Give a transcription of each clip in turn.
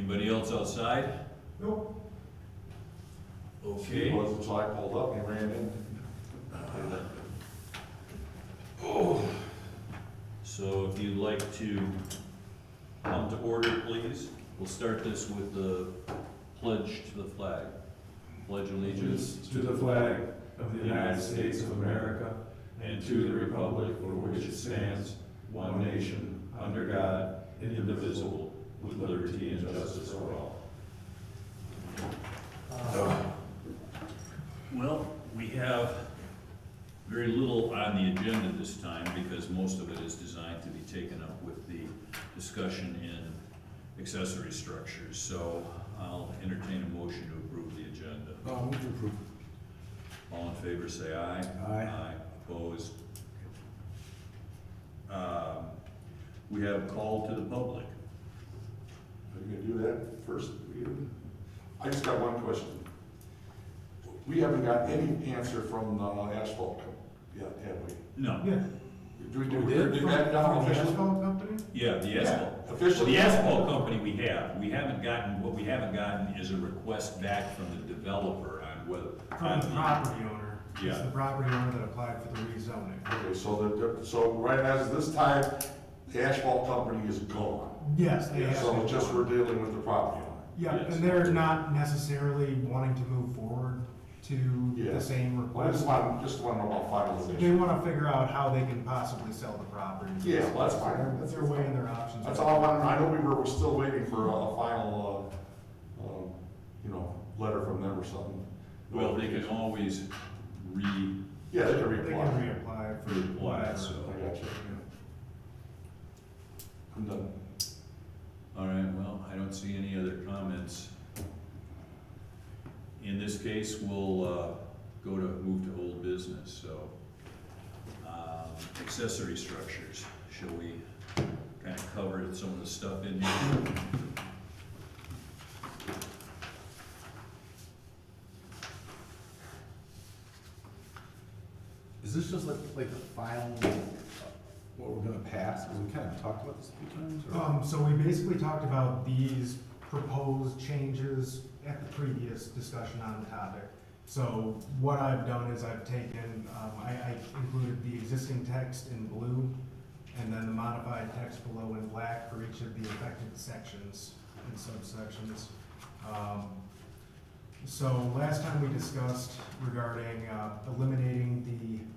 Anybody else outside? Nope. Okay. It was until I pulled up and he ran in. So if you'd like to come to order, please. We'll start this with the pledge to the flag. Pledge allegiance To the flag of the United States of America and to the republic for which it stands, one nation, under God, indivisible, with liberty and justice for all. Well, we have very little on the agenda this time because most of it is designed to be taken up with the discussion in accessory structures. So I'll entertain a motion to approve the agenda. Move to approve. All in favor, say aye. Aye. Opposed? We have call to the public. Are you gonna do that first? I just got one question. We haven't got any answer from the asphalt company yet, have we? No. Yeah. Did that down From the officially? asphalt company? Yeah, the asphalt. Officially? The asphalt company we have. What we haven't gotten is a request back from the developer on whether. From the property owner. Yeah. It's the property owner that applied for the rezoning. Okay, so right as this time, the asphalt company is gone. Yes, they have. So it's just we're dealing with the property owner. Yeah, Yes. and they're not necessarily wanting to move forward to Yeah. the same Well, I just request. want to know about They finalization. want to figure out how they can possibly sell the property. Yeah, well, that's fine. They're weighing their options. That's all I wanted. I know we were still waiting for a final, letter from them or something. Well, they can always Yeah, they can They can reapply. reapply for Reapply, whatever. so. I got you. I'm done. All right, well, I don't see any other comments. In this case, we'll move to old business, so. Accessory structures, shall we kind of cover some of the stuff in here? Is this just like the final, what we're gonna pass? Because we kind of talked about this a few times, or? So we basically talked about these proposed changes at the previous discussion on the topic. So what I've done is I've taken, I included the existing text in blue and then the modified text below in black for each of the affected sections and subsections. So last time we discussed regarding eliminating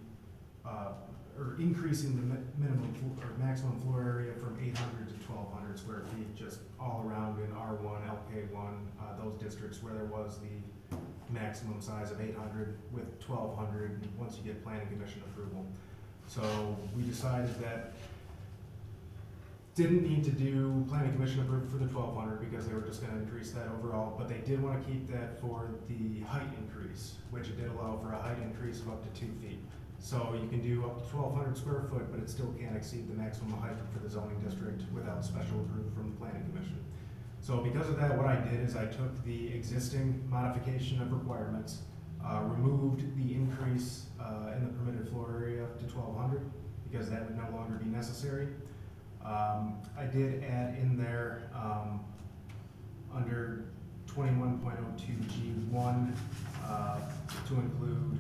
or increasing the minimum or maximum floor area from 800 to 1,200 square feet, just all around in R1, LK1, those districts where there was the maximum size of 800 with 1,200 once you get planning commission approval. So we decided that didn't need to do planning commission approval for the 1,200 because they were just going to increase that overall, but they did want to keep that for the height increase, which it did allow for a height increase of up to 2 feet. So you can do up to 1,200 square foot, but it still can't exceed the maximum height for the zoning district without special approval from the planning commission. So because of that, what I did is I took the existing modification of requirements, removed the increase in the permitted floor area to 1,200 because that would no longer be necessary. I did add in there under 21.02G1 to include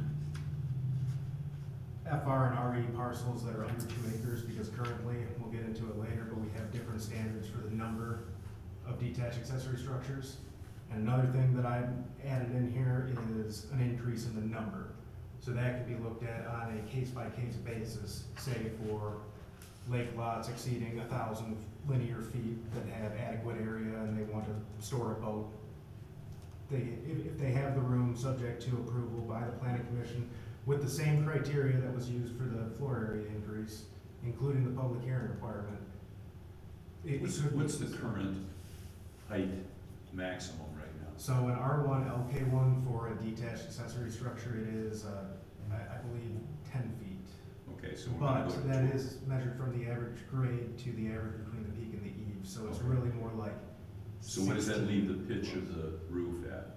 FR and RE parcels that are under 2 acres because currently, we'll get into it later, but we have different standards for the number of detached accessory structures. And another thing that I added in here is an increase in the number. So that can be looked at on a case-by-case basis, say for lake lots exceeding 1,000 linear feet that have adequate area and they want to store a boat. If they have the room subject to approval by the planning commission with the same criteria that was used for the floor area increase, including the public hearing requirement. What's the current height maximum right now? So in R1, LK1 for a detached accessory structure, it is, I believe, 10 feet. Okay, so we're gonna But go to that is measured from the average grade to the average between the peak and the eave, so it's really more like. So what does that leave the pitch of the roof at?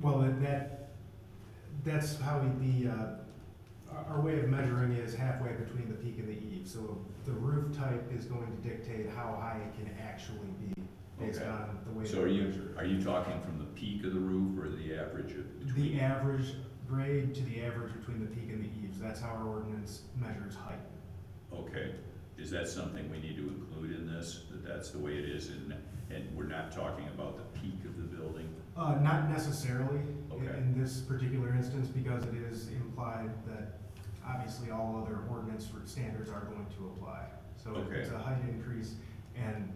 Well, that's how our way of measuring is half halfway between the peak and the eave. So the roof type is going to dictate how high it can actually be based Okay. on the way. So are you talking from the peak of the roof or the average of between? The average grade to the average between the peak and the eaves, that's how our ordinance measures height. Okay, is that something we need to include in this, that that's the way it is, and we're not talking about the peak of the building? Not necessarily Okay. in this particular instance, because it is implied that obviously all other ordinance standards are going to apply. So Okay. it's a height increase, and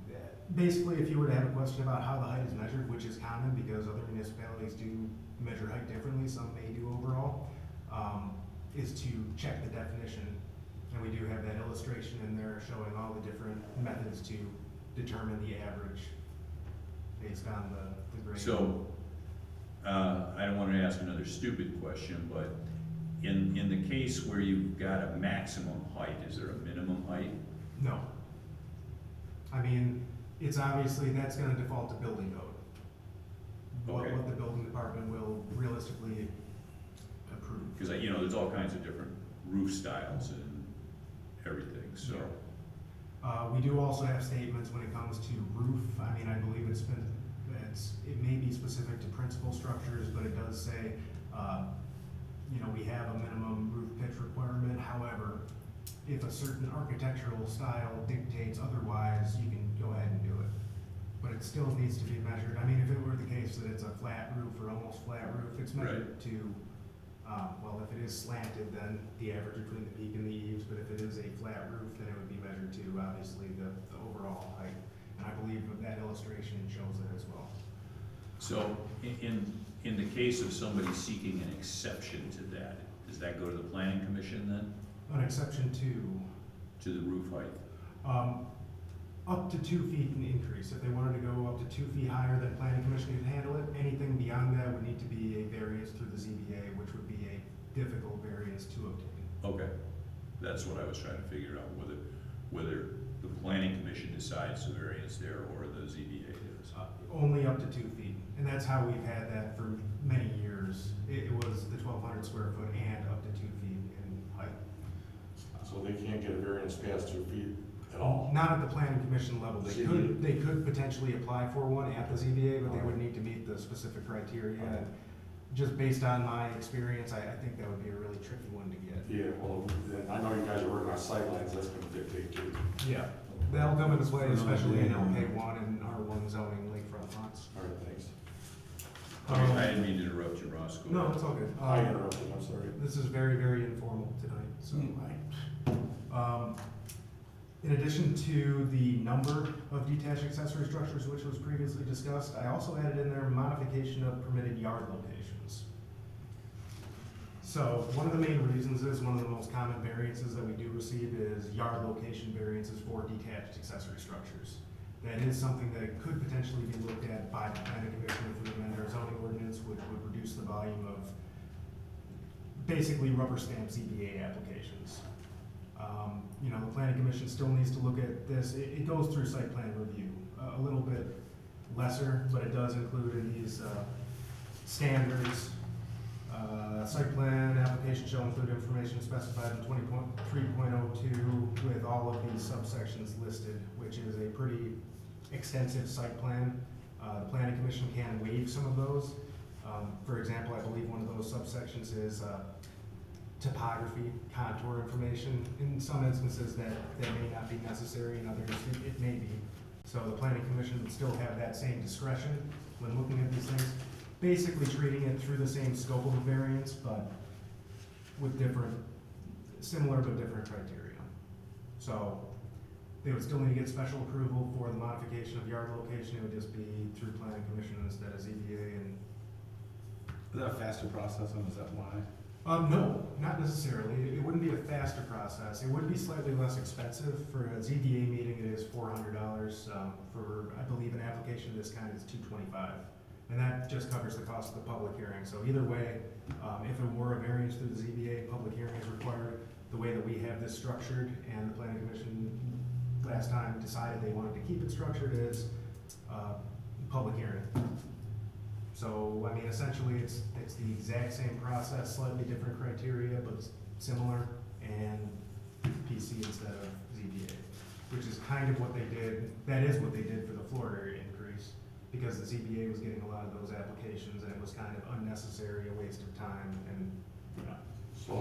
basically, if you were to have a question about how the height is measured, which is common because other municipalities do measure height differently, some may do overall, is to check the definition. And we do have that illustration in there showing all the different methods to determine the average based on the grade. So, I don't want to ask another stupid question, but in the case where you've got a maximum height, is there a minimum height? No. I mean, it's obviously, that's gonna default to building code. Okay. What the building department will realistically approve. Because, there's all kinds of different roof styles and everything, so. We do also have statements when it comes to roof. I mean, I believe it may be specific to principal structures, but it does say, we have a minimum roof pitch requirement. However, if a certain architectural style dictates otherwise, you can go ahead and do it. But it still needs to be measured. I mean, if it were the case that it's a flat roof or almost flat roof, it's measured to, if it is slanted, then the average between the peak and the eaves, but if it is a flat roof, then it would be measured to, obviously, the overall height. And I believe that illustration shows that as well. So, in the case of somebody seeking an exception to that, does that go to the planning commission then, An exception to, to the roof height? up to 2 feet in increase. If they wanted to go up to 2 feet higher than planning commission can handle it, anything beyond that would need to be a variance through the ZBA, which would be a difficult variance to obtain. Okay, that's what I was trying to figure out, whether the planning commission decides the variance there or the ZBA does. Only up to 2 feet, and that's how we've had that for many years. It was the 1,200 square foot and up to 2 feet in height. So they can't get a variance past 2 feet at all? Not at the planning commission level. They could potentially apply for one at the ZBA, but they would need to meet the specific criteria. And just based on my experience, I think that would be a really tricky one to get. Yeah, well, then I know you guys are working on sightlines, that's gonna dictate too. Yeah. That'll come into play, especially in LK1 and R1 zoning lakefront lots. All right, thanks. I didn't mean to interrupt you, Ross. Go No, ahead. it's all good. I interrupted, I'm sorry. This is very, very informal tonight, so in addition to the number of detached accessory structures, which was previously discussed, I also added in there modification of permitted yard locations. So one of the main reasons is, one of the most common variances that we do receive is yard location variances for detached accessory structures. That is something that could potentially be looked at by the planning commission if we amend our zoning ordinance, which would reduce the volume of basically rubber stamp ZBA applications. The planning commission still needs to look at this. It goes through site plan review, a little bit lesser, but it does include in these standards. Site plan application shall include information specified in 20.3.02 with all of these subsections listed, which is a pretty extensive site plan. The planning commission can waive some of those. For example, I believe one of those subsections is topography, contour information. In some instances that may not be necessary, in others it may be. So the planning commission would still have that same discretion when looking at these things, basically treating it through the same scope of a variance, but with similar but different criteria. So they would still need to get special approval for the modification of yard location. It would just be through planning commission instead of ZBA. And Is that a faster process, and is that why? no, not necessarily. It wouldn't be a faster process. It would be slightly less expensive. For a ZBA meeting, it is $400. For, I believe, an application of this kind, it's $225. And that just covers the cost of the public hearing. So either way, if it were a variance through the ZBA, public hearing is required. The way that we have this structured, and the planning commission last time decided they wanted to keep it structured, is public hearing. So, I mean, essentially, it's the exact same process, slightly different criteria, but similar. And PUC instead of ZBA, which is kind of what they did, that is what they did for the floor area increase, because the ZBA was getting a lot of those applications, and it was kind of unnecessary, a waste of time, and, So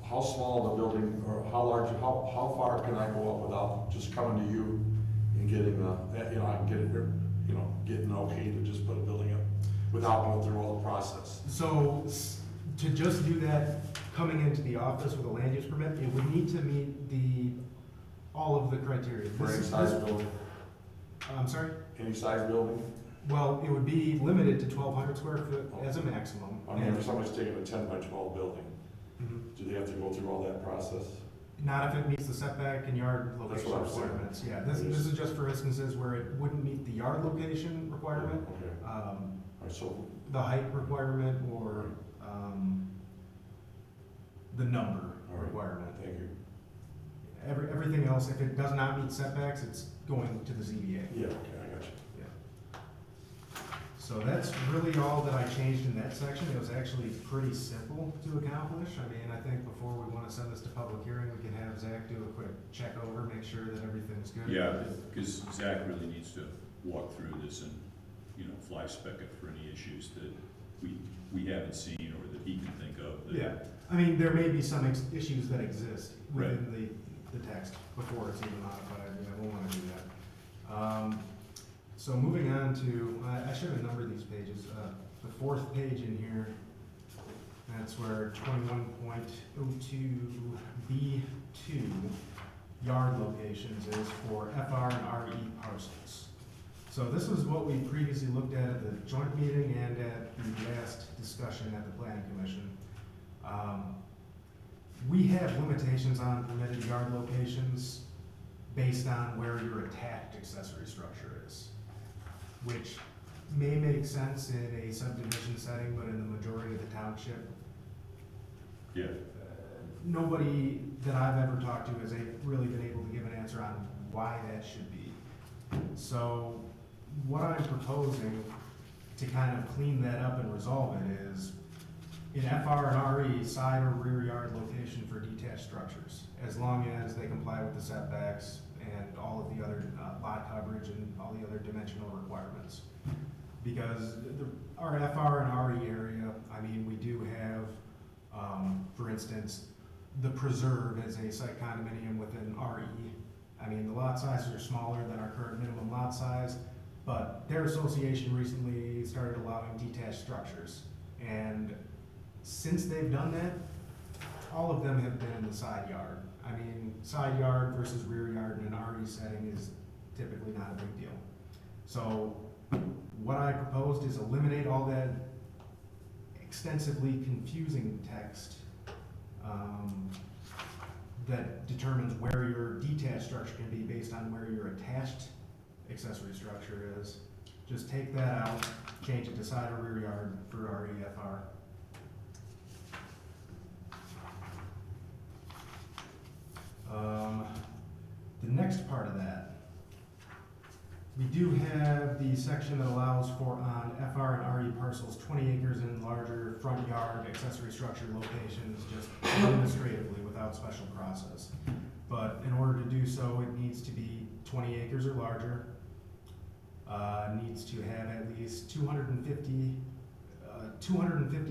how small the building, or how large, how far can I go up without just coming to you and getting I can get it, getting okay to just put a building up without going through all the process? so, to just do that, coming into the office with a land use permit, it would need to meet all of the criteria. For This any is- size building, I'm sorry? any size building? Well, it would be limited to 1,200 square foot as a maximum. I mean, if somebody's taking a 10 by 12 building, Mhm. do they have to go through all that process? Not if it meets the setback and yard That's location what I'm saying. requirements. Yeah, this is just for instances where it wouldn't meet the yard location requirement, Okay, all right, so, the height requirement, or, the number All right. requirement. thank you. Everything else, if it does not meet setbacks, it's going to the ZBA. Yeah, okay, I got you. So that's really all that I changed in that section. It was actually pretty simple to accomplish. I mean, I think before we want to send this to public hearing, we can have Zach do a quick check over, make sure that everything's good. Yeah, because Zach really needs to walk through this and, fly spec it for any issues that we haven't seen or that he can think of. that- Yeah, I mean, there may be some issues that exist within the text before it's even modified. Yeah, we'll want to do that. So moving on to, I should have numbered these pages. The fourth page in here, that's where 21.02B2 yard locations is for FR and RE parcels. So this is what we previously looked at the joint meeting and at the last discussion at the planning commission. We have limitations on permitted yard locations based on where your attached accessory structure is, which may make sense in a subdivision setting, but in the majority of the township, Yeah, nobody that I've ever talked to has really been able to give an answer on why that should be. So what I'm proposing to kind of clean that up and resolve it is in FR and RE, side or rear yard location for detached structures, as long as they comply with the setbacks and all of the other lot coverage and all the other dimensional requirements. Because our FR and RE area, I mean, we do have, for instance, the Preserve as a site condominium within RE. I mean, the lot sizes are smaller than our current minimum lot size, but their association recently started allowing detached structures. And since they've done that, all of them have been in the side yard. I mean, side yard versus rear yard in an RE setting is typically not a big deal. So what I proposed is eliminate all that extensively confusing text that determines where your detached structure can be based on where your attached accessory structure is. Just take that out, change it to side or rear yard for REFR. The next part of that, we do have the section that allows for on FR and RE parcels 20 acres and larger front yard accessory structure locations, just administratively without special process. But in order to do so, it needs to be 20 acres or larger, needs to have at least 250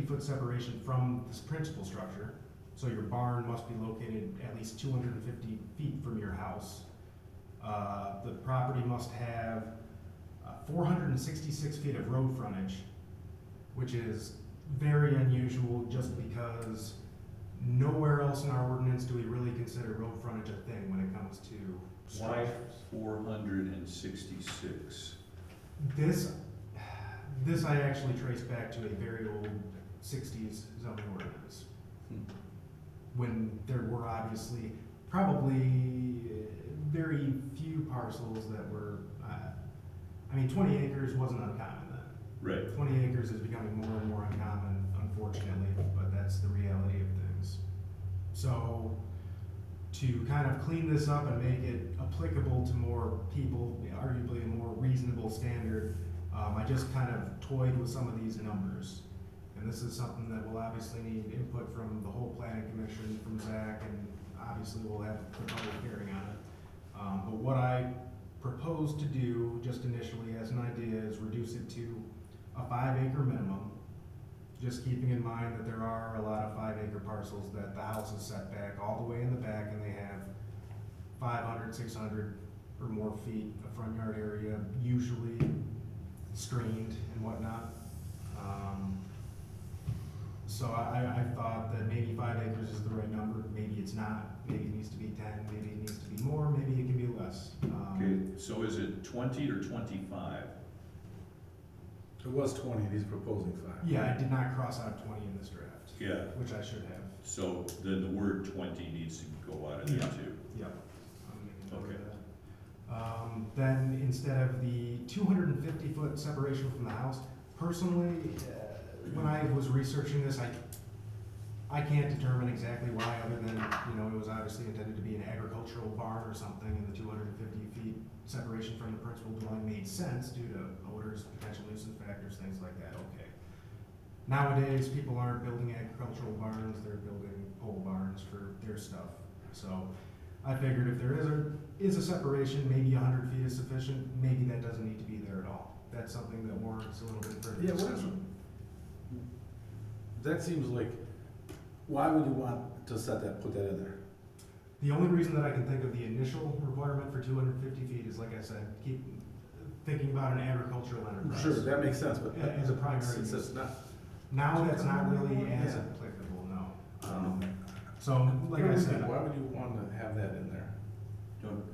foot separation from this principal structure. So your barn must be located at least 250 feet from your house. The property must have 466 feet of road frontage, which is very unusual just because nowhere else in our ordinance do we really consider road frontage a thing when it comes to why structures. 466? This I actually trace back to a very old 60s zoning ordinance, when there were obviously probably very few parcels that were, 20 acres wasn't uncommon then. Right. 20 acres is becoming more and more uncommon, unfortunately, but that's the reality of things. So, to kind of clean this up and make it applicable to more people, arguably a more reasonable standard, I just kind of toyed with some of these numbers. And this is something that will obviously need input from the whole planning commission, from Zach, and obviously obviously we'll have the public hearing on it. But what I propose to do, just initially as an idea, is reduce it to a 5-acre minimum. Just keeping in mind that there are a lot of 5-acre parcels that the house is set back all the way in the back, and they have 500, 600 or more feet of front yard area, usually screened and whatnot. So I thought that maybe 5 acres is the right number, maybe it's not, maybe it needs to be 10, maybe it needs to be more, maybe it can be less. Okay, so is it 20 or 25? It was 20, he's proposing 5. Yeah, I did not cross out 20 in this draft, Yeah, which I should have. so then the word 20 needs to go out of there Yeah. too. Yep. I'm making note of Okay. that. Then instead of the 250-foot separation from the house, personally, when I was researching this, I can't determine exactly why, other than, it was obviously intended to be an agricultural barn or something, and the 250 feet separation from the principal dwelling made sense due to odors, potential nuisance factors, things like that, okay. Nowadays, people aren't building agricultural barns, they're building pole barns for their stuff. So I figured if there is a separation, maybe 100 feet is sufficient, maybe that doesn't need to be there at all. That's something that warrants a little bit further Yeah, what is discussion. That seems like, why would you want to put that in there? The only reason that I can think of the initial requirement for 250 feet is, like I said, keep thinking about an agricultural enterprise. Sure, that makes sense, but As a primary since use. it's not. Now that's not really as Yeah. applicable, no. So, like I said, Why would you want to have that in there?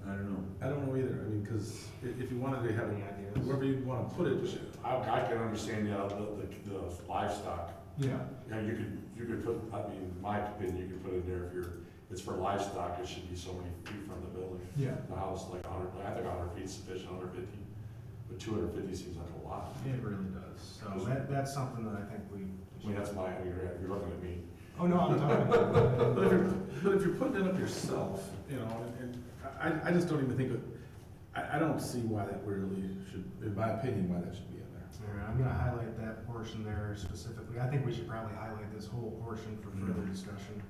I don't know. I don't know either, I mean, because if you wanted to have Any it, ideas? wherever you want to put it, I can understand, the livestock. yeah, Yeah, you could put, I mean, in my opinion, you could put in there if it's for livestock, it should be so many feet from the building. yeah, The house, like 100, I think 100 feet is sufficient, 150, but 250 seems like a lot. it really does. So that's something that I think we I mean, that's you're looking at me. Oh, no, I'm talking about. but if you're putting it up yourself, and I just don't even think, I don't see why that really should, in my opinion, why that should be in there. All right, I'm gonna highlight that portion there specifically. I think we should probably highlight this whole portion for further discussion.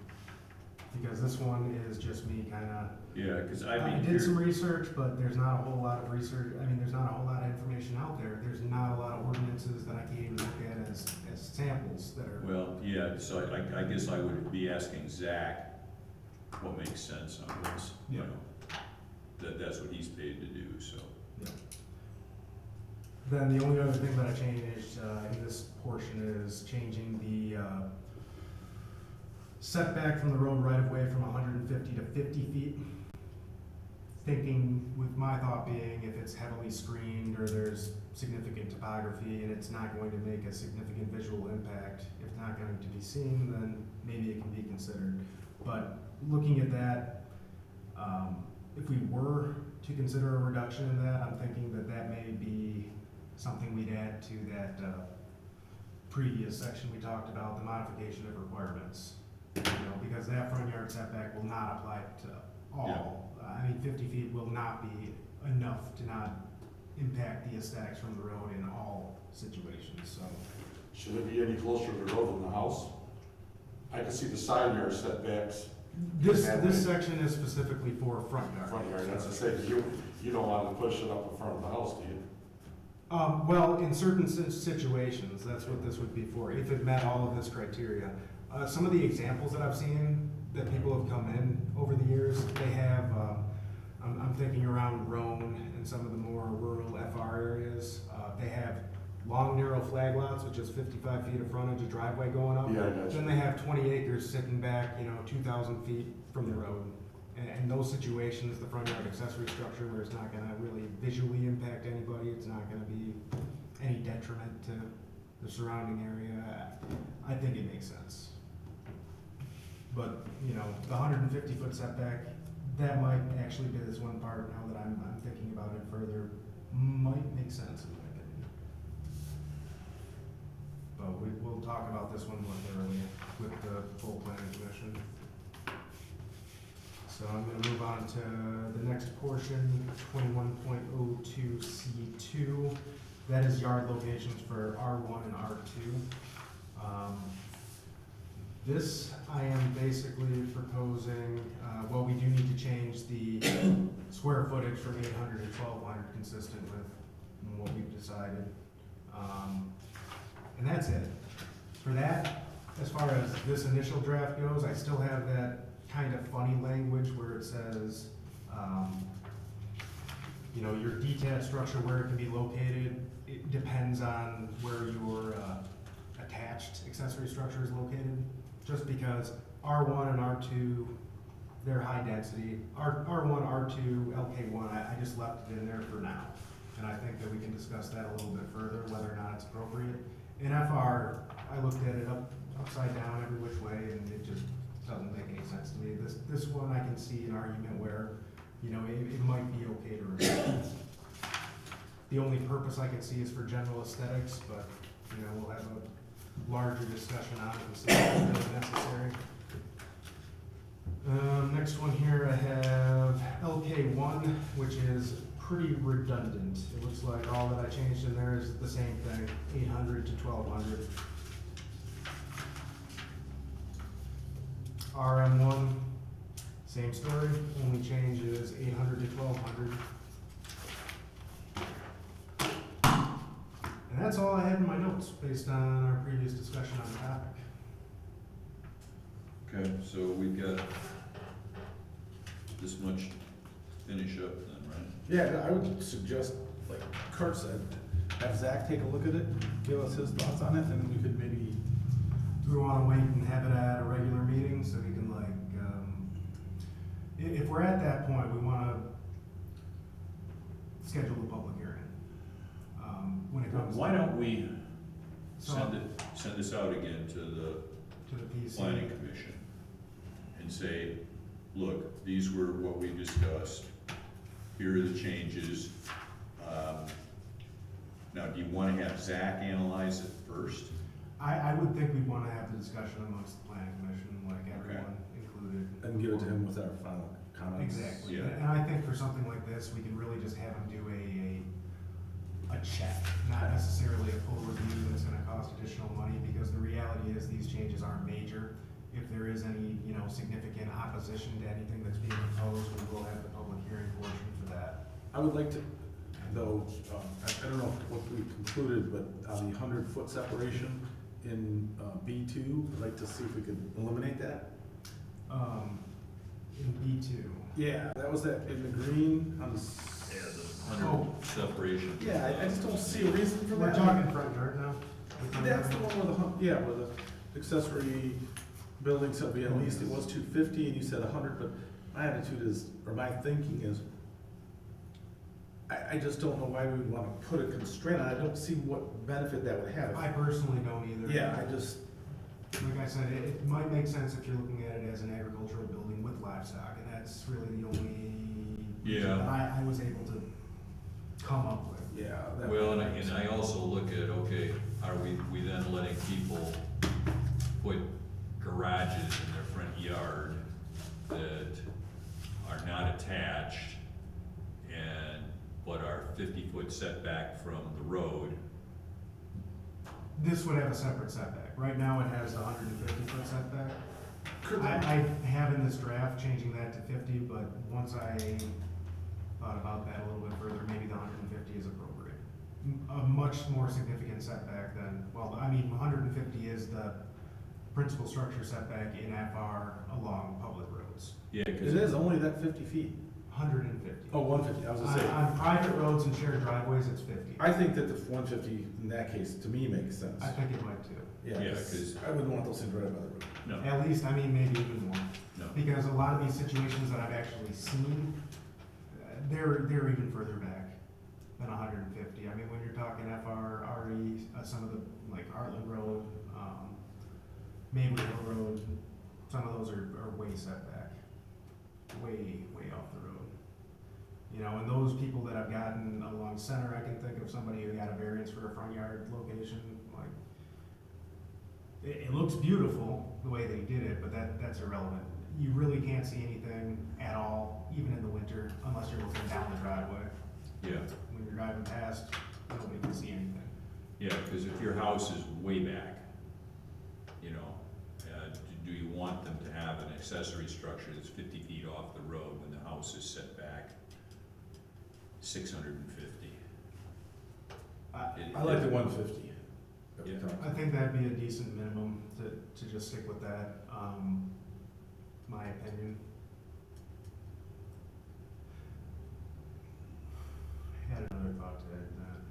Because this one is just me kinda, Yeah, because I did some research, but there's not a whole lot of research, there's not a whole lot of information out there. There's not a lot of ordinances that I can even look at as samples that are. Well, yeah, so I guess I would be asking Zach what makes sense on this, you Yeah. know. That's what he's paid to do, so. Yeah. Then the only other thing that I changed in this portion is changing the setback from the road right of way from 150 to 50 feet. Thinking with my thought being if it's heavily screened or there's significant topography and it's not going to make a significant visual impact, if not going to be seen, then maybe it can be considered. But looking at that, if we were to consider a reduction in that, I'm thinking that may be something we'd add to that previous section we talked about, the modification of requirements. Because that front yard setback will not apply to all. 50 feet will not be enough to not impact the aesthetics from the road in all situations, so. Should it be any closer to the road than the house? I can see the side yard setbacks, This section is specifically for front yard. front yard, that's to say, you don't want to push it up in front of the house, do you? Well, in certain situations, that's what this would be for, if it met all of this criteria. Some of the examples that I've seen that people have come in over the years, they have, I'm thinking around Rome and some of the more rural FR areas, they have long, narrow flag lots with just 55 feet of frontage, a driveway going up. Yeah, I got you. Then they have 20 acres sitting back, 2,000 feet from the road. And in those situations, the front yard accessory structure where it's not gonna really visually impact anybody, it's not gonna be any detriment to the surrounding area, I think it makes sense. But, the 150-foot setback, that might actually be this one part, now that I'm thinking about it further, might make sense in my opinion. But we'll talk about this one more thoroughly with the full planning commission. So I'm gonna move on to the next portion, 21.02C2. That is yard locations for R1 and R2. This, I am basically proposing, well, we do need to change the square footage from 800 to 1,200, consistent with what we've decided. And that's it. For that, as far as this initial draft goes, I still have that kind of funny language where it says, you know, your detached structure, where it can be located, it depends on where your attached accessory structure is located. Just because R1 and R2, they're high density. R1, R2, LK1, I just left it in there for now. And I think that we can discuss that a little bit further, whether or not it's appropriate. In FR, I looked at it upside down every which way, and it just doesn't make any sense to me. This one, I can see an argument where, you know, it might be okay to remove. The only purpose I can see is for general aesthetics, but, you know, we'll have a larger discussion on it and see if it's really necessary. Next one here, I have LK1, which is pretty redundant. It looks like all that I changed in there is the same thing, 800 to 1,200. RM1, same story, only change is 800 to 1,200. And that's all I had in my notes, based on our previous discussion on the topic. Okay, so we've got this much to finish up then, right? Yeah, I would suggest, like Kurt said, have Zach take a look at it, give us his thoughts on it, and we could maybe, Do we wanna wait and have it at a regular meeting, so we can like, if we're at that point, we wanna schedule a public hearing. When it comes. Why don't we So- send this out again to the To the PC. planning commission and say, look, these were what we discussed, here are the changes. Now, do you wanna have Zach analyze it first? I would think we'd wanna have the discussion amongst the planning commission, like everyone included. and give it to him with our final comments. Exactly, Yeah. and I think for something like this, we can really just have them do a check, not necessarily a full review that's gonna cost additional money, because the reality is these changes aren't major. If there is any, you know, significant opposition to anything that's being proposed, we will have the public hearing portion for that. I would like to, though, I don't know what we concluded, but on the 100-foot separation in B2, I'd like to see if we could eliminate that. In B2. Yeah, that was that in the green on the. Yeah, the 100 separation. Yeah, I just don't see a reason for We're that. talking front yard now? That's the one where the accessory building said at least it was 250 and you said 100, but my attitude is, or my thinking is, I just don't know why we would wanna put a constraint on it. I don't see what benefit that would have. I personally don't either. Yeah, I just, Like I said, it might make sense if you're looking at it as an agricultural building with livestock, and that's really the only reason Yeah. that I was able to come up with. yeah. that Well, would and make I sense. also look at, okay, are we then letting people put garages in their front yard that are not attached but are 50-foot setback from the road? This would have a separate setback. Right now, it has a 150-foot setback. Could I have in this draft changing that to 50, but once I thought about that a little bit further, maybe the 150 is appropriate. A much more significant setback than, well, I mean, 150 is the principal structure setback in FR along public roads. Yeah, It because is only that 50 feet. 150. Oh, 150, I was gonna say. On private roads and shared driveways, it's 50. I think that the 150 in that case, to me, makes sense. I think it might too. Yeah, 'cause- I wouldn't want those things right by the road. no, At least, I mean, maybe even more. no. Because a lot of these situations that I've actually seen, they're even further back than 150. I mean, when you're talking FR, RE, some of the, like Heartland Road, Maple Hill Road, some of those are way setback, way off the road. You know, and those people that I've gotten along center, I can think of somebody who got a variance for a front yard location, like, it looks beautiful the way they did it, but that's irrelevant. You really can't see anything at all, even in the winter, unless you're looking down the driveway. Yeah, When you're driving past, nobody can see anything. yeah, because if your house is way back, you know, want them to have an accessory structure that's 50 feet off the road when the house is set back 650. I like the 150. that we Yeah. talked I think that'd be a decent minimum to just stick with that, my opinion. I had another thought to add to that.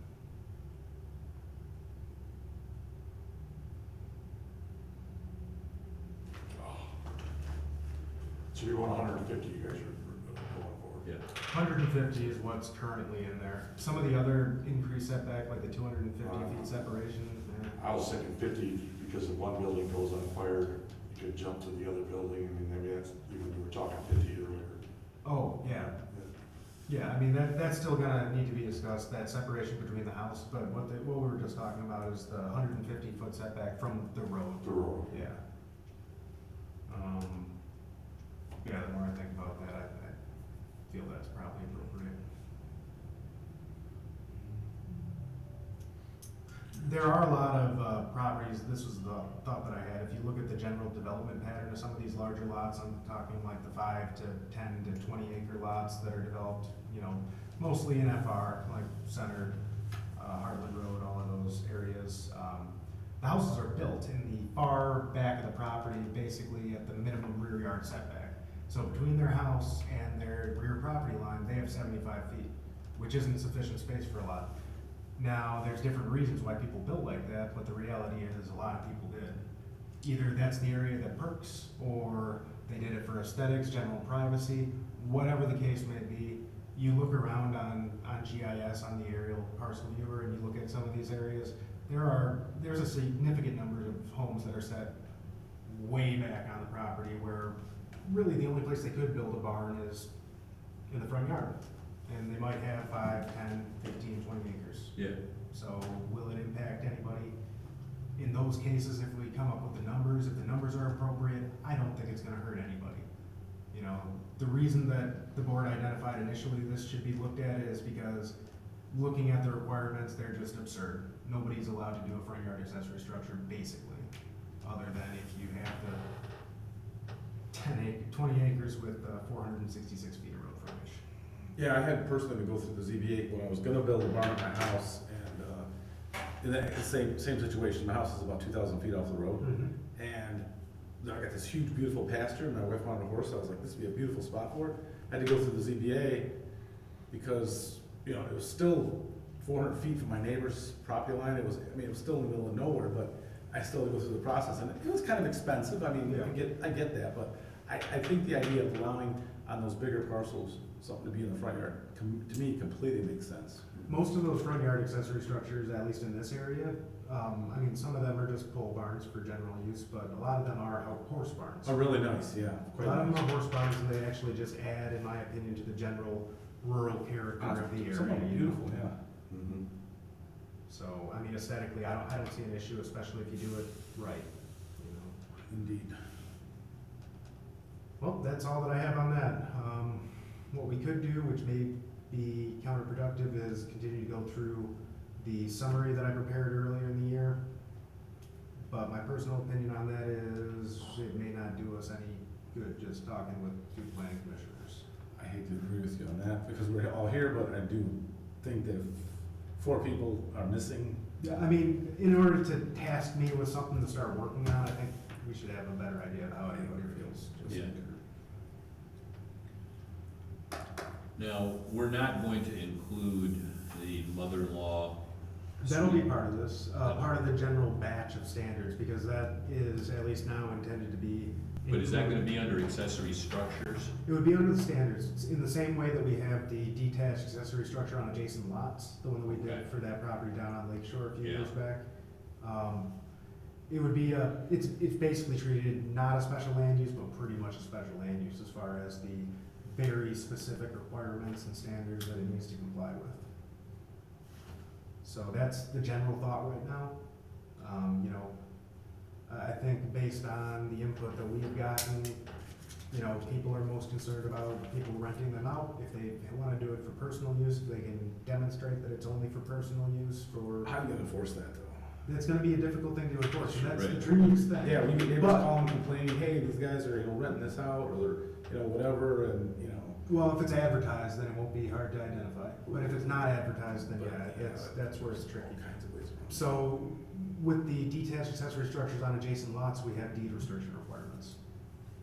So you want 150, you guys are going for. Yeah. 150 is what's currently in there. Some of the other increased setback, like the 250 feet separation, I was thinking 50, because if one building goes on fire, you could jump to the other building, I mean, that's, you were talking 50 earlier. oh, yeah. Yeah, I mean, that's still gonna need to be discussed, that separation between the house, but what we were just talking about is the 150-foot setback from the road. The road. Yeah. Yeah, the more I think about that, I feel that's probably appropriate. There are a lot of properties, this was the thought that I had, if you look at the general development pattern of some of these larger lots, I'm talking like the 5 to 10 to 20 acre lots that are developed, you know, mostly in FR, like Center, Heartland Road, all of those areas. The houses are built in the far back of the property, basically at the minimum rear yard setback. So between their house and their rear property line, they have 75 feet, which isn't sufficient space for a lot. Now, there's different reasons why people build like that, but the reality is a lot of people did. Either that's the area that perks, or they did it for aesthetics, general privacy, whatever the case may be. You look around on GIS, on the aerial parcel viewer, and you look at some of these areas, there's a significant number of homes that are set way back on the property where really the only place they could build a barn is in the front yard. And they might have 5, 10, 15, 20 acres. Yeah. So will it impact anybody? In those cases, if we come up with the numbers, if the numbers are appropriate, I don't think it's gonna hurt anybody. You know, the reason that the board identified initially this should be looked at is because looking at the requirements, they're just absurd. Nobody's allowed to do a front yard accessory structure, basically, other than if you have the 20 acres with 466 feet of road frontage. Yeah, I had personally to go through the ZBA when I was gonna build a barn at my house, and, in that same situation, my house is about 2,000 feet off the road, and I got this huge, beautiful pasture, and my wife wanted a horse, so I was like, this would be a beautiful spot for it. I had to go through the ZBA, because, you know, it was still 400 feet from my neighbor's property line, it was still in the middle of nowhere, but I still had to go through the process, and it was kind of expensive, I mean, Yeah. I get that, but I think the idea of allowing on those bigger parcels, something to be in the front yard, to me, completely makes sense. Most of those front yard accessory structures, at least in this area, I mean, some of them are just pole barns for general use, but a lot of them are horse barns. Oh, really nice, yeah. A Quite lot of them nice. are horse barns, and they actually just add, in my opinion, to the general rural character of the area. Some of them are you know? beautiful, yeah. Mm-hmm. So, I mean, aesthetically, I don't see an issue, especially if you do it right, you know? Indeed. Well, that's all that I have on that. What we could do, which may be counterproductive, is continue to go through the summary that I prepared earlier in the year. But my personal opinion on that is it may not do us any good just talking with 2 planning commissioners. I hate to agree with you on that, because we're all here, but I do think that if 4 people are missing. Yeah, I mean, in order to task me with something to start working on, I think we should have a better idea of how anybody feels. Just- Yeah. Now, we're not going to include the mother-in-law. That'll be part of this, part of the general batch of standards, because that is at least now intended to be. But is that gonna included. be under accessory structures? It would be under the standards, it's in the same way that we have the detached accessory structure on adjacent lots, the one that we Okay. did for that property down on Lake Shore a few Yeah. years back. It would be it's basically treated not a special land use, but pretty much a special land use as far as the very specific requirements and standards that it needs to comply with. So that's the general thought right now. You know, I think based on the input that we've gotten, you know, people are most concerned about people renting them out. If they wanna do it for personal use, they can demonstrate that it's only for personal use for. How are you gonna enforce that, though? It's gonna be a difficult thing to enforce, and that's the Right. trickiest thing. Yeah, we get neighbors But- calling, complaining, hey, these guys are, renting this out, or, whatever, and, Well, if it's advertised, then it won't be hard to identify, but if it's not advertised, then But, yeah, that's where it's all tricky. kinds of ways around it. So, with the detached accessory structures on adjacent lots, we have deed restriction requirements.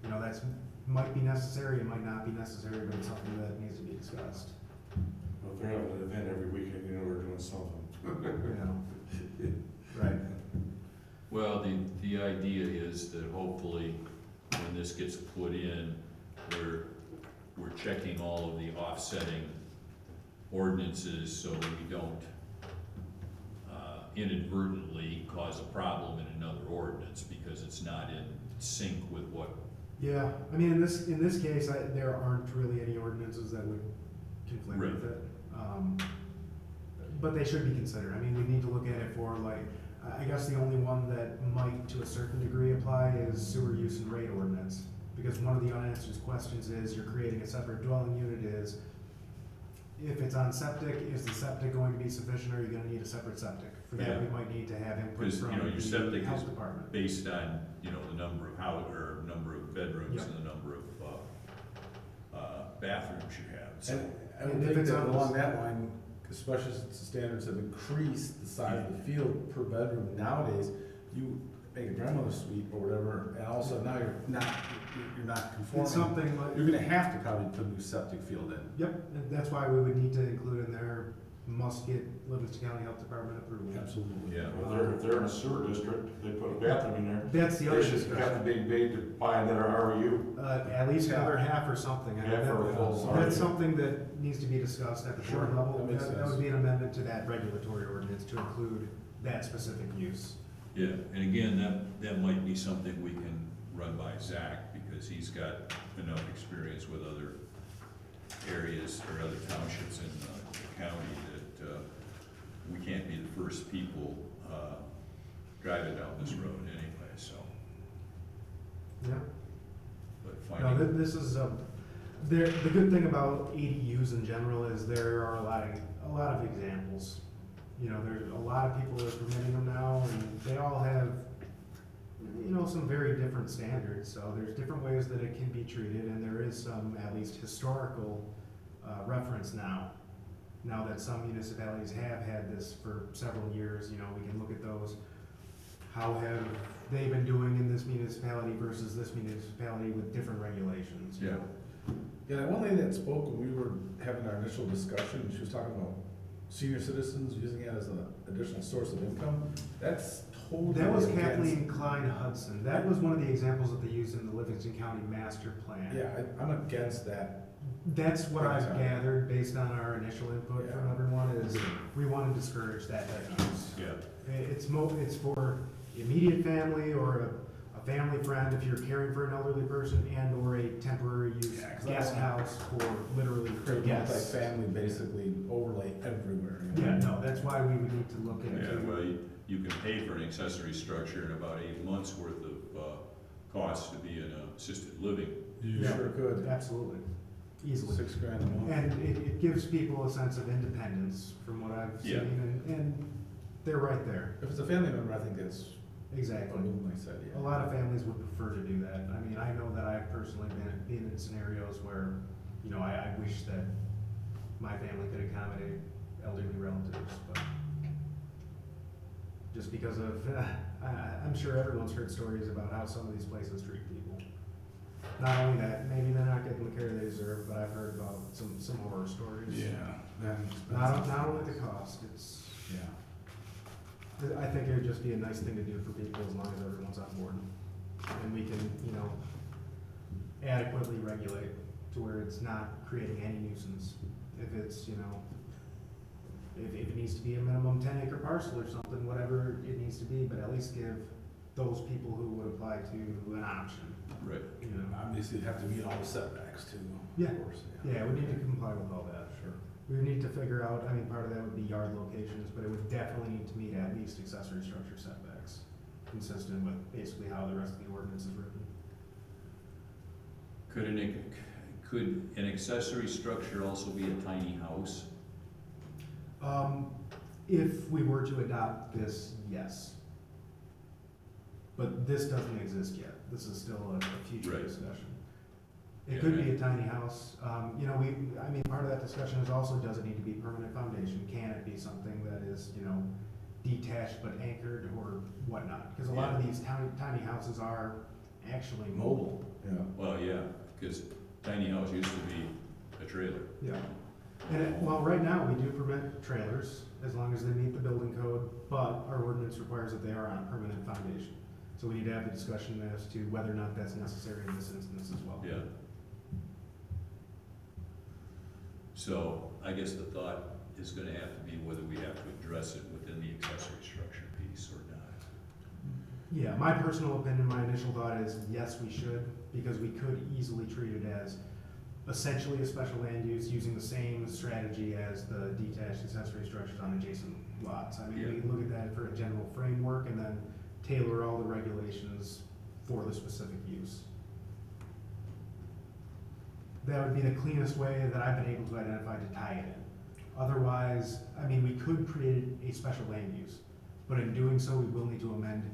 That's, might be necessary, it might not be necessary, but it's something that needs to be discussed, Well, if they're having an event every weekend, we're doing something. Right. Well, the idea is that hopefully, when this gets put in, we're checking all of the offsetting ordinances so we don't inadvertently cause a problem in another ordinance because it's not in sync with what. Yeah, I mean, in this case, there aren't really any ordinances that would conflict Right. with it. But they should be considered. I mean, we need to look at it for like, I guess the only one that might to a certain degree apply is sewer use and rate ordinance. Because one of the unanswered questions is, you're creating a separate dwelling unit is, if it's on septic, is the septic going to be sufficient, or are you gonna need a separate septic? For Yeah. that, we might need to have input Because, from your septic the is health department. based on, the number of or number of bedrooms Yeah. and the number of bathrooms you have, so. And I would And if think it's that on along this- that line, especially since the standards have increased the size of the field per bedroom nowadays, you make a grandmother suite or whatever, and all of a sudden now you're not It's conforming. something like. You're gonna have to probably put a new septic field in. Yep, and that's why we would need to include in there, must get Livingston County Health Department approval. Absolutely. Yeah. If they're in a sewer district, they put a bathroom in there. That's the other They should discussion. have to be made to buy another RU. At least another half or something. I mean, Half or a full, That's sorry. something that needs to be discussed at the board Sure, level. that makes That sense. would be an amendment to that regulatory ordinance to include that specific use. Yeah, and again, that might be something we can run by Zach, because he's got enough experience with other areas or other townships in the county that we can't be the first people driving down this road anyway, so. Yeah. But No, finding, this is, the good thing about ADUs in general is there are a lot of examples. There's a lot of people that are permitting them now, and they all have, some very different standards. So there's different ways that it can be treated, and there is some, at least historical, reference now. Now that some municipalities have had this for several years, we can look at those. How have they been doing in this municipality versus this municipality with different regulations? Yeah. Yeah, that one lady that spoke when we were having our initial discussion, she was talking about senior citizens using it as an additional source of income. That's totally That was against- Kathleen Klein Hudson. That was one of the examples that they used in the Livingston County Master Plan. Yeah, I'm against that. That's what I've gathered based on our initial input from Yeah. everyone, is we want to discourage that type of use. yeah, It's for immediate family or a family friend if you're caring for an elderly person, and or a temporary use Yeah, 'cause guest I- house for literally Create guests. multi-family basically overlay everywhere. Yeah, no, that's why we would need to look yeah, into. well, you can pay for an accessory structure in about 8 months worth of costs to be in an assisted living. You Yeah. sure could. Absolutely, easily. $6,000 a month. And it gives people a sense of independence from what I've Yeah. seen, and they're right there. If it's a family member, I think that's a Exactly. little nice idea. A lot of families would prefer to do that. I mean, I know that I've personally been in scenarios where, I wish that my family could accommodate elderly relatives, but just because of, I'm sure everyone's heard stories about how some of these places treat people. Not only that, maybe they're not getting the care they deserve, but I've heard about some horror stories. Then Not only the cost, it's, Yeah. I think it would just be a nice thing to do for people as long as everyone's on board. And we can, adequately regulate to where it's not creating any nuisance. If it's, if it needs to be a minimum 10-acre parcel or something, whatever it needs to be, but at least give those people who would apply to an option, Right. Obviously, you have to meet all the setbacks too. Yeah. Of course, Yeah, we need to comply with all that. Sure. We would need to figure out, part of that would be yard locations, but it would definitely need to meet at least accessory structure setbacks, consistent with basically how the rest of the ordinance is written. Could an accessory structure also be a tiny house? If we were to adopt this, yes. But this doesn't exist yet. This is still a future Right. discussion. It Yeah, could be right. a tiny house. You know, part of that discussion is also, does it need to be permanent foundation? Can it be something that is, you know, detached but anchored or whatnot? Because a lot of these tiny houses are actually mobile. Yeah. Well, yeah, because tiny house used to be a trailer. Yeah. And well, right now, we do permit trailers as long as they meet the building code, but our ordinance requires that they are on a permanent foundation. So we need to have the discussion as to whether or not that's necessary in this instance as well. Yeah. So I guess the thought is gonna have to be whether we have to address it within the accessory structure piece or not. Yeah, my personal opinion, my initial thought is yes, we should, because we could easily treat it as essentially a special land use using the same strategy as the detached accessory structures on adjacent lots. I mean, we can look at that for a general framework and then tailor all the regulations for the specific use. That would be the cleanest way that I've been able to identify to tie it in. Otherwise, I mean, we could create a special land use, but in doing so, we will need to amend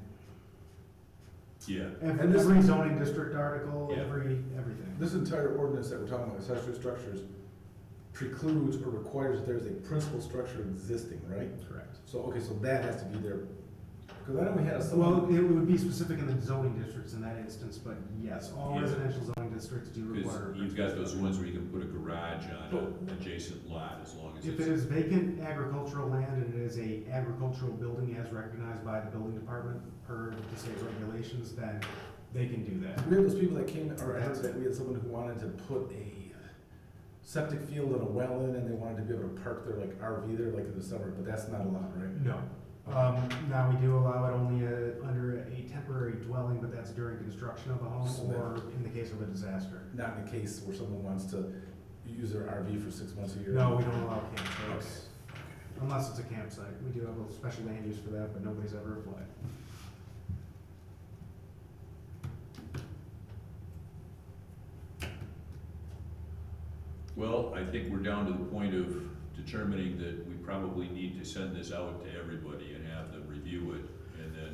Yeah, every zoning district article, Yeah. everything. This entire ordinance that we're talking about, accessory structures, precludes or requires that there's a principal structure existing, right? Correct. So, okay, so that has to be there. Because I know we had a. Well, it would be specific in the zoning districts in that instance, but yes, all Yeah. residential zoning districts do because require. you've got those ones where you can put a garage on an adjacent lot as long as If it it's, is vacant agricultural land and it is a agricultural building as recognized by the building department per the state regulations, then they can do that. We had those people that came, or I heard that we had someone who wanted to put a septic field and a well in, and they wanted to be able to park their like RV there like in the summer, but that's not allowed, right? No. Now we do allow it only under a temporary dwelling, but that's during construction of a home So that- or in the case of a disaster. Not in a case where someone wants to use their RV for 6 months a year. No, we don't allow Okay. campsites, unless it's a campsite. We do have a special land use for that, but nobody's ever applied. well, I think we're down to the point of determining that we probably need to send this out to everybody and have them review it, and then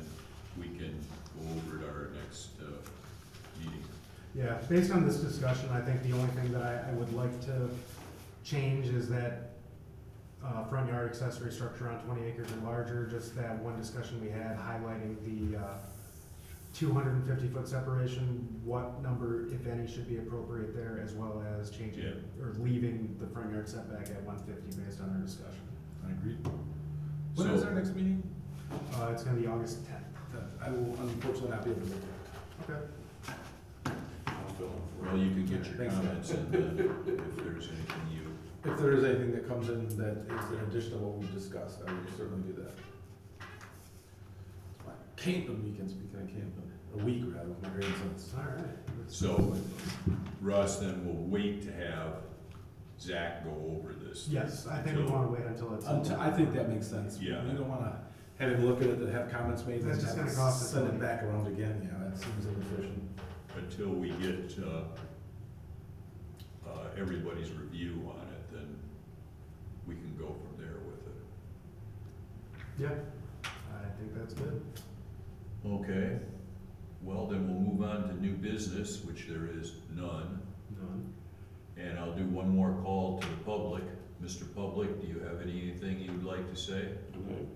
we can go over it our next, meeting. Yeah, based on this discussion, I think the only thing that I would like to change is that front yard accessory structure on 20 acres and larger, just that one discussion we had highlighting the 250-foot separation, what number, if any, should be appropriate there, as well as changing or leaving the front yard setback at 150 based on our discussion. I agree. When is So- our next meeting? It's gonna be August 10th. I will unfortunately not be able to make that. Okay. I'm feeling for Well, you can get your Thanks. comments in, if there's anything you, If there is anything that comes in that is in addition to what we've discussed, I will certainly do that. It's my camping weekend, speaking of camping, a week rather, with my grandsons. All right. So- Russ, then we'll wait to have Zach go over this. Yes, I think we Until- wanna wait until it's. I think that makes sense. Yeah. We don't wanna have him look at it and have comments made and That's just have gonna to cost us send it money. back around again, yeah, that seems inefficient. Until we get, everybody's review on it, then we can go from there with it. Yeah, I think that's good. Okay, well, then we'll move on to new business, which there is none. None. And I'll do one more call to the public. Mr. Public, do you have anything you'd like to say? tonight.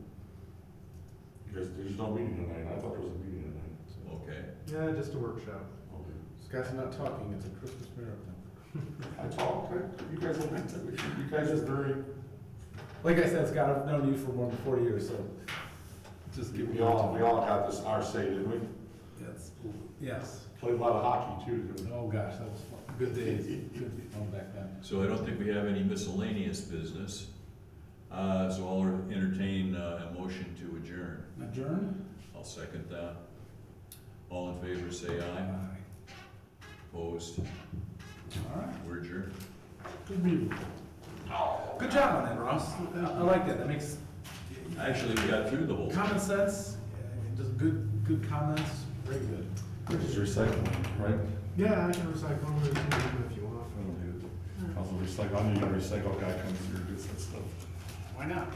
Because there's no meeting tonight, I thought there was a meeting tonight. So. Okay, Yeah, just a workshop. Okay. Scott's not talking, it's a Christmas miracle. I talked, you guys are very, Like I said, Scott, I've known you for more than 40 years, so just give me we all got this, our say, didn't we? Yes, yes. Played a lot of hockey too, didn't we? Oh, gosh, that was fun. Good days, good fun back then. so I don't think we have any miscellaneous business. So I'll entertain a motion to adjourn. Adjourn? I'll second that. All in favor, say aye. Opposed? All right. We're adjourned. Good meeting. Good job on that, Ross. I like that. That makes Actually, we got through the whole thing. common sense, just good comments, very good. Which is recycling, right? Yeah, I can recycle them if you want. Also recycle, I need a recycle guy comes through and gets that stuff. Why not?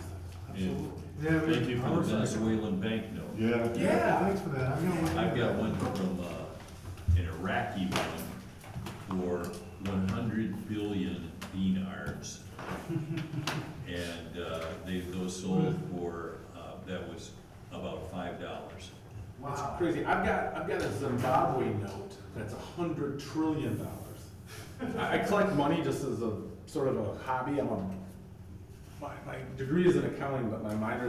And Yeah, we- thank you for the Venezuelan banknote. Yeah. Yeah, thanks for that. I'm gonna look I've into got that. one from, an Iraqi one for 100 billion dinars. And, those sold for, that was about $5. It's crazy. I've got a Zimbabwe note that's $100 trillion. I collect money just as a sort of a hobby. My degree is in accounting, but my minor